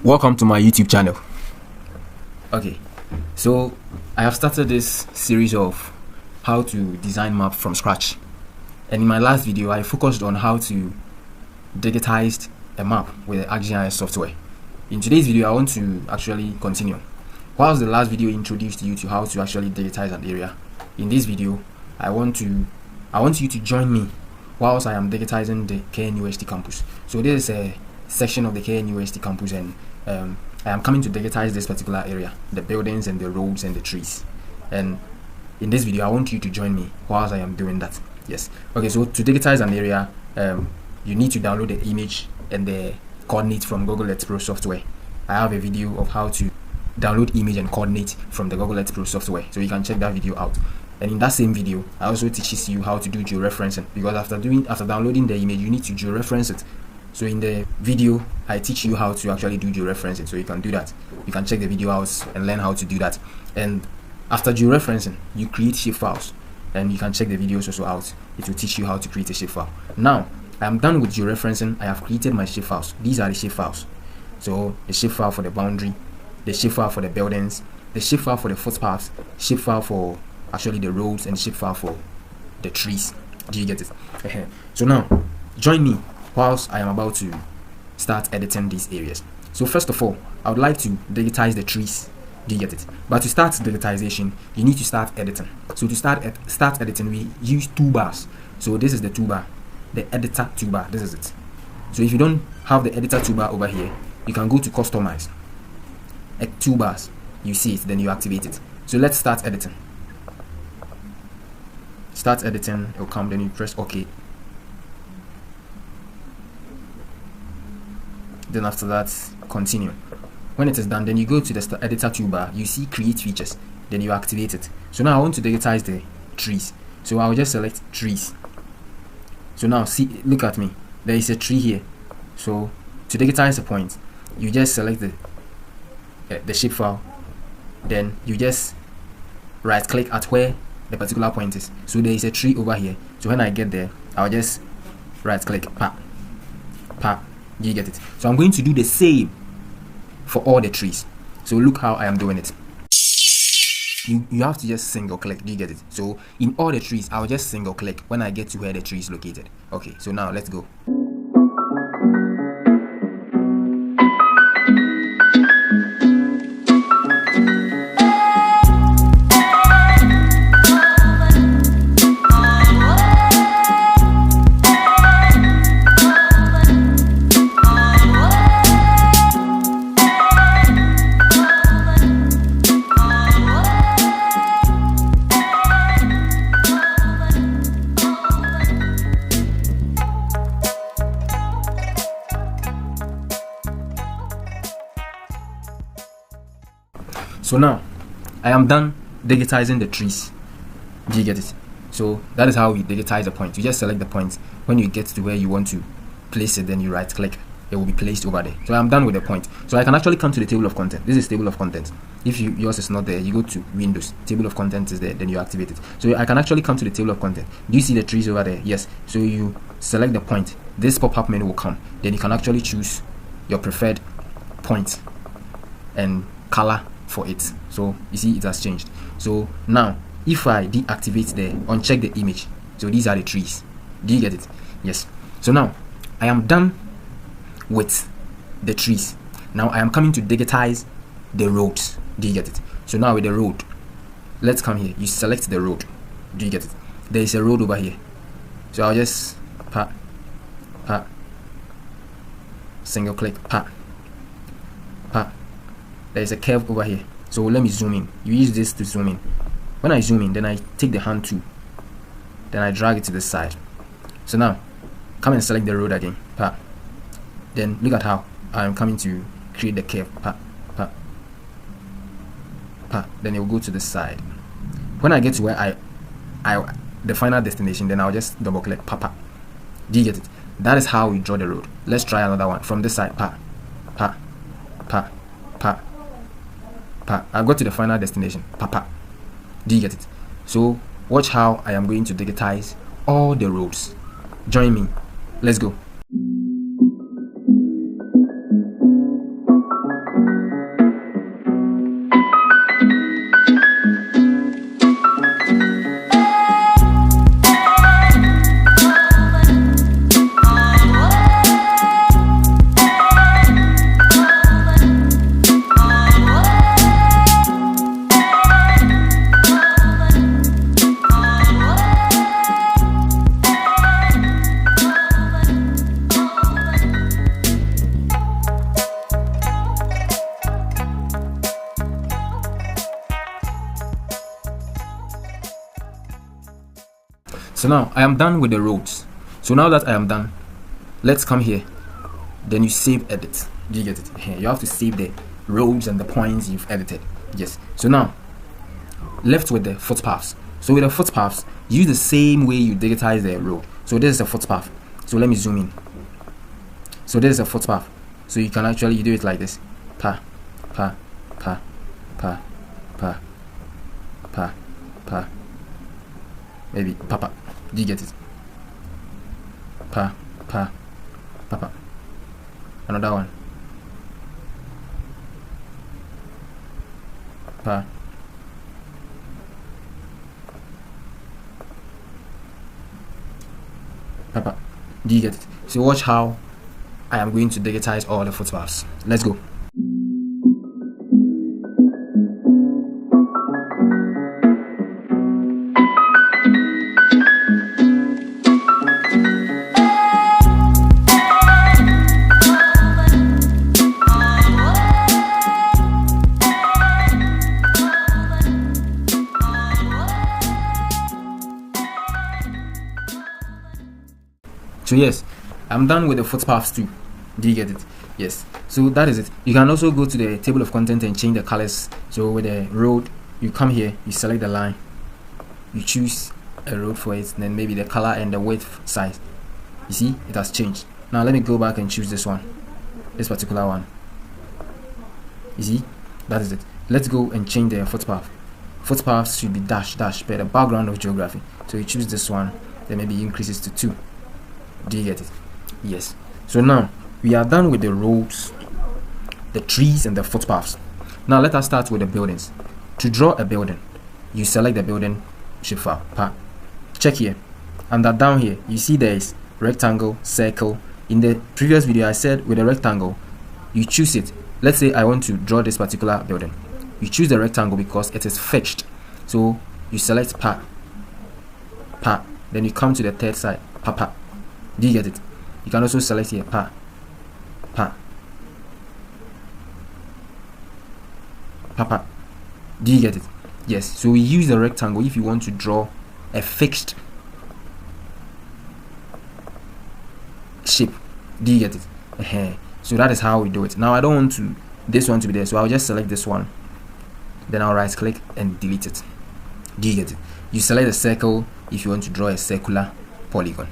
Welcome to my YouTube channel. Okay, so I have started this series of how to design map from scratch, and in my last video I focused on how to digitize a map with the ArcGIS software. In today's video I want to actually continue. Whilst the last video introduced you to how to actually digitize an area, in this video I want you to join me whilst I am digitizing the KNUST campus. So this is a section of the KNUST campus, and I am coming to digitize this particular area, the buildings and the roads and the trees. And in this video I want you to join me whilst I am doing that. Yes. Okay, so to digitize an area, you need to download the image and the coordinates from Google Earth Pro software. I have a video of how to download image and coordinate from the Google Earth Pro software, so you can check that video out. And in that same video I also teaches you how to do georeferencing, because after downloading the image you need to georeference it. So in the video I teach you how to actually do georeferencing, so you can do that. You can check the video out and learn how to do that. And after georeferencing you create shapefiles, and you can check the videos also out. It will teach you how to create a shapefile. Now I am done with georeferencing. I have created my shapefiles. These are the shapefiles. So the shapefile for the boundary, the shapefile for the buildings, the shapefile for the footpaths, shapefile for actually the roads, and shapefile for the trees. Do you get it? So now join me whilst I am about to start editing these areas. So first of all, I would like to digitize the trees. Do you get it? But to start digitization you need to start editing. So to start editing we use toolbars. So this is the toolbar, the editor toolbar. This is it. So if you don't have the editor toolbar over here, you can go to customize toolbars, you see it, then you activate it. So let's start editing. Start editing, it will come, then you press OK. Then after that, continue. When it is done, then you go to the editor toolbar, you see create features, then you activate it. So now I want to digitize the trees, so I will just select trees. So now see, look at me, there is a tree here. So to digitize a point, you just select the shapefile, then you just right click at where the particular point is. So there is a tree over here, so when I get there I'll just right click, pa. You get it? So I'm going to do the same for all the trees. So look how I am doing it. You have to just single click. Do you get it? So in all the trees I'll just single click when I get to where the tree is located. Okay, so now let's go. So now I am done digitizing the trees. Do you get it? So that is how we digitize a point. You just select the point. When you get to where you want to place it, then you right click, it will be placed over there. So I'm done with the point. So I can actually come to the table of content. This is table of content. If yours is not there, you go to Windows, table of content is there, then you activate it. So I can actually come to the table of content. Do you see the trees over there? Yes. So you select the point, this pop-up menu will come, then you can actually choose your preferred point and color for it. So you see it has changed. So now if I deactivate there, uncheck the image, so these are the trees. Do you get it? Yes. So now I am done with the trees. Now I am coming to digitize the roads. Do you get it? So now with the road, let's come here, you select the road. Do you get it? There is a road over here, so I'll just single click, there is a curve over here, so let me zoom in. You use this to zoom in. When I zoom in, then I take the hand tool, then I drag it to the side. So now come and select the road again, then look at how I'm coming to create the curve, then it will go to the side. When I get to where the final destination, then I'll just double click, Do you get it? That is how we draw the road. Let's try another one from this side, I got to the final destination, Do you get it? So watch how I am going to digitize all the roads. Join me. Let's go. So now I am done with the roads. So now that I am done, let's come here. Then you save edit. Do you get it? You have to save the roads and the points you've edited. Yes. So now, left with the footpaths. So with the footpaths, use the same way you digitize the road. So this is a footpath. So let me zoom in. So this is a footpath. So you can actually do it like this. Pa, pa, pa, pa, pa, pa, pa. Maybe papa. Do you get it? Pa, pa, papa. Another one. Pa. Papa. Do you get it? So watch how I am going to digitize all the footpaths. Let's go. So yes, I'm done with the footpaths too. Do you get it? Yes. So that is it. You can also go to the table of content and change the colors. So with the road, you come here, you select the line, you choose a road for it, and then maybe the color and the width size. You see, it has changed. Now let me go back and choose this one, this particular one. You see, that is it. Let's go and change the footpath. Footpaths should be dash dash by the background of geography. So you choose this one, then maybe increases to 2. Do you get it? Yes. So now we are done with the roads, the trees, and the footpaths. Now let us start with the buildings. To draw a building, you select the building shapefile. Check here. Under down here, you see there is rectangle, circle. In the previous video, I said with a rectangle, you choose it. Let's say I want to draw this particular building. You choose the rectangle because it is fixed. So you select pa. Then you come to the third side. Pa. Do you get it? You can also select here pa. Do you get it? Yes. So we use the rectangle if you want to draw a fixed shape. Do you get it? So that is how we do it. Now I don't want this one to be there, so I'll just select this one. Then I'll right click and delete it. Do you get it? You select the circle if you want to draw a circular polygon.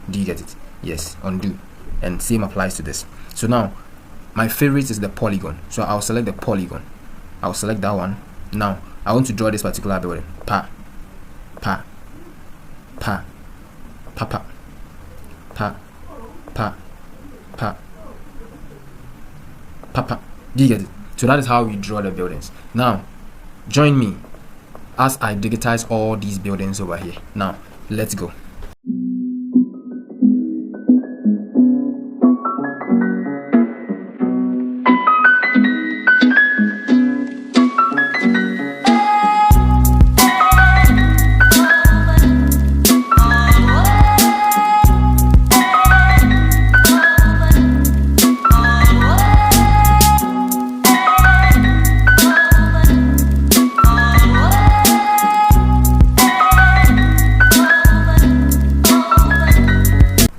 Do you get it? Yes. Undo. And same applies to this. So now my favorite is the polygon, so I'll select the polygon. I'll select that one. Now I want to draw this particular building. Pa. Do you get it? So that is how we draw the buildings. Now join me as I digitize all these buildings over here. Now let's go.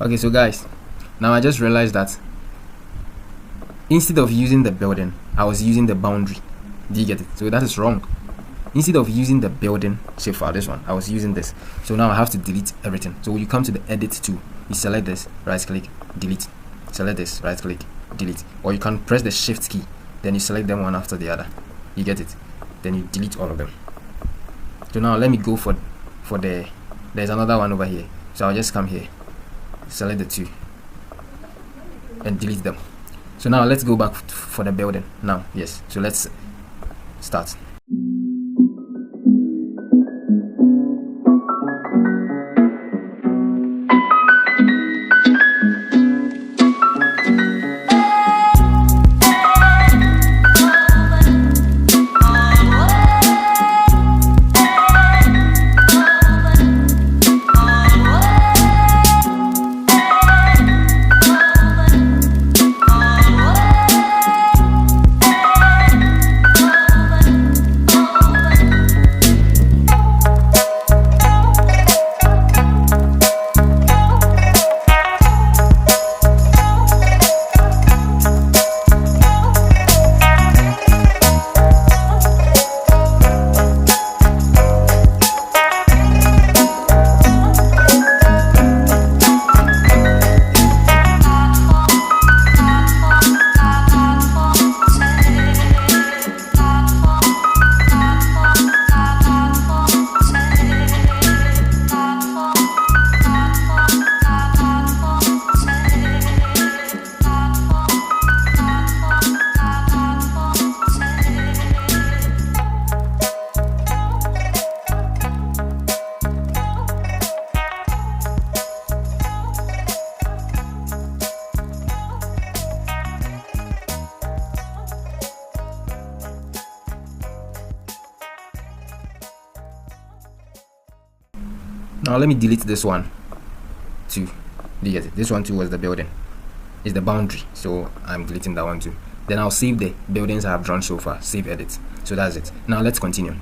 Okay, so guys, now I just realized that instead of using the building, I was using the boundary. Do you get it? So that is wrong. Instead of using the building shapefile, this one, I was using this. So now I have to delete everything. So you come to the edit tool, you select this, right click, delete. Select this, right click, delete. Or you can press the shift key, then you select them one after the other. You get it? Then you delete all of them. So now let me go for there's another one over here. So I'll just come here, select the 2 and delete them. So now let's go back for the building now. Yes, so let's start. Now let me delete this one too. Do you get it? This one too was the building. It's the boundary, so I'm deleting that one too. Then I'll save the buildings I have drawn so far. Save edit. So that's it. Now let's continue.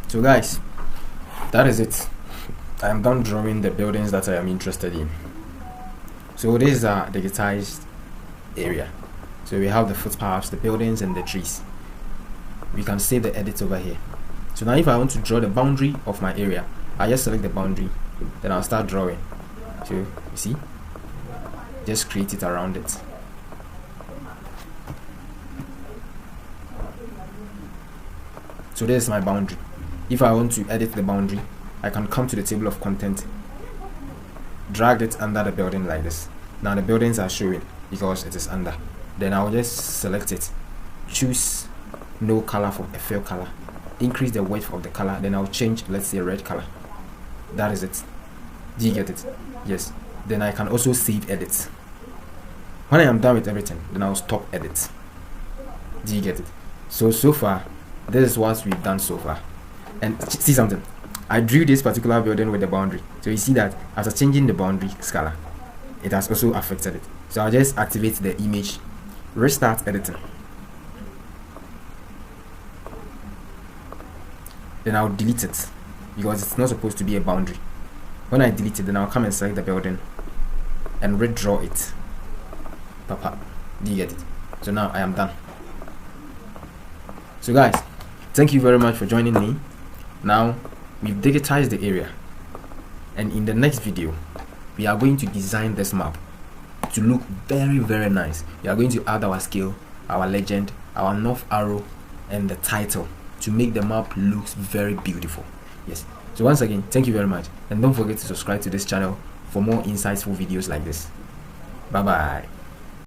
So guys, that is it. I am done drawing the buildings that I am interested in. So this is our digitized area. So we have the footpaths, the buildings, and the trees. We can save the edits over here. So now if I want to draw the boundary of my area, I just select the boundary, then I'll start drawing. So you see, just create it around it. So this is my boundary. If I want to edit the boundary, I can come to the table of content, drag it under the building like this. Now the buildings are showing because it is under. Then I'll just select it, choose no color for a fill color, increase the width of the color, then I'll change, let's say, red color. That is it. Do you get it? Yes. Then I can also save edits. When I am done with everything, then I'll stop edit. Do you get it? So far, this is what we've done so far. And see something, I drew this particular building with the boundary. So you see that after changing the boundary color, it has also affected it. So I'll just activate the image, restart editing. Then I'll delete it because it's not supposed to be a boundary. When I delete it, then I'll come and select the building and redraw it. Papa, do you get it? So now I am done. So guys, thank you very much for joining me. Now we've digitized the area, and in the next video we are going to design this map to look very, very nice. We are going to add our scale, our legend, our north arrow, and the title to make the map look very beautiful. Yes. So once again, thank you very much, and don't forget to subscribe to this channel for more insightful videos like this. Bye bye.